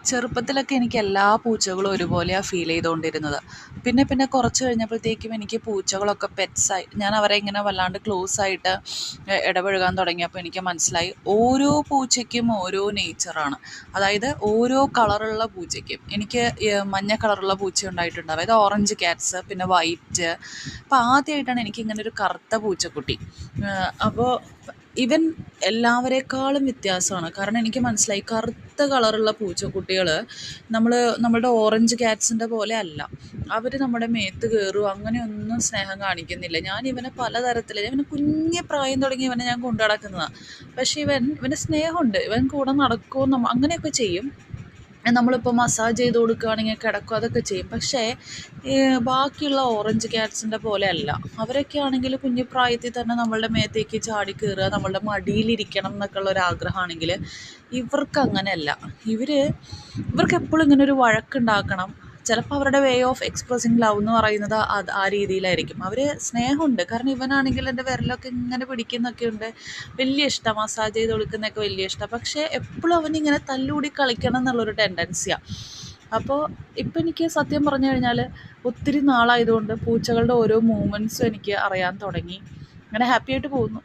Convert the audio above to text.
ചെറുപ്പത്തിലൊക്കെ എനിക്ക് എല്ലാ പൂച്ചകളും ഒരുപോലെയാണ് ഫീൽ ചെയ്തുകൊണ്ടിരുന്നത്. പിന്നെ പിന്നെ കുറച്ച് കഴിഞ്ഞപ്പോഴത്തേക്കും എനിക്ക് പൂച്ചകളൊക്കെ പെറ്റ്സായി. ഞാൻ അവരെ ഇങ്ങനെ വല്ലാണ്ട് ക്ലോസ് ആയിട്ട് ഇടപഴകാൻ തുടങ്ങിയപ്പോൾ എനിക്ക് മനസ്സിലായി ഓരോ പൂച്ചയ്ക്കും ഓരോ നേച്ചറാണ്. അതായത് ഓരോ കളറുള്ള പൂച്ചയ്ക്കും എനിക്ക് മഞ്ഞ കളറുള്ള പൂച്ച ഉണ്ടായിട്ടുണ്ട്, അതായത് ഓറഞ്ച് ക്യാറ്റ്സ്, പിന്നെ വൈറ്റ്. അപ്പോൾ ആദ്യമായിട്ടാണ് എനിക്കിങ്ങനെ ഒരു കറുത്ത പൂച്ചക്കുട്ടി. അപ്പോൾ ഇവൻ എല്ലാവരേക്കാളും വ്യത്യാസമാണ്. കാരണം എനിക്ക് മനസ്സിലായി കറുത്ത കളറുള്ള പൂച്ചക്കുട്ടികൾ നമ്മളുടെ ഓറഞ്ച് ക്യാറ്റ്സിൻ്റെ പോലെ അല്ല. അവർ നമ്മുടെ മേത്ത് കയറും അങ്ങനെയൊന്നും സ്നേഹം കാണിക്കുന്നില്ല. ഞാൻ ഇവനെ പലതരത്തിൽ, ഇവന് കുഞ്ഞ് പ്രായം തുടങ്ങി ഇവനെ ഞാൻ കൊണ്ടു നടക്കുന്നതാണ്. പക്ഷേ ഇവന് സ്നേഹമുണ്ട്. ഇവൻ കൂടെ നടക്കുകയും അങ്ങനെയൊക്കെ ചെയ്യും. നമ്മളിപ്പോൾ മസാജ് ചെയ്ത് കൊടുക്കുകയാണെങ്കിൽ കിടക്കും, അതൊക്കെ ചെയ്യും. പക്ഷേ ബാക്കിയുള്ള ഓറഞ്ച് ക്യാറ്റ്സിൻ്റെ പോലെ അല്ല. അവരൊക്കെ ആണെങ്കിൽ കുഞ്ഞു പ്രായത്തിൽ തന്നെ നമ്മളുടെ മേത്തേക്ക് ചാടി കയറുക, നമ്മളുടെ മടിയിലിരിക്കണം എന്നൊക്കെ ഉള്ള ഒരു ആഗ്രഹമാണെങ്കിൽ ഇവർക്ക് അങ്ങനെയല്ല. ഇവർക്ക് എപ്പോഴും ഇങ്ങനെ ഒരു വഴക്കുണ്ടാക്കണം. ചിലപ്പോൾ അവരുടെ വേ ഓഫ് എക്സ്പ്രസിങ് ലവ് എന്ന് പറയുന്നത് ആ രീതിയിലായിരിക്കും. അവർ സ്നേഹമുണ്ട്. കാരണം ഇവനാണെങ്കിൽ എൻ്റെ വിരലൊക്കെ ഇങ്ങനെ പിടിക്കുന്നൊക്കെ ഉണ്ട്. വലിയ ഇഷ്ടമാണ്, മസാജ് ചെയ്ത് കൊടുക്കുന്നതൊക്കെ വലിയ ഇഷ്ടമാണ്. പക്ഷേ എപ്പോഴും അവനിങ്ങനെ തല്ലുകൂടി കളിക്കണം എന്നുള്ളൊരു ടെൻഡൻസിയാണ്. അപ്പോൾ ഇപ്പം എനിക്ക് സത്യം പറഞ്ഞു കഴിഞ്ഞാൽ ഒത്തിരി നാളായതുകൊണ്ട് പൂച്ചകളുടെ ഓരോ മൂവ്മെൻറ്റ്സും എനിക്ക് അറിയാൻ തുടങ്ങി. അങ്ങനെ ഹാപ്പി ആയിട്ട് പോകുന്നു.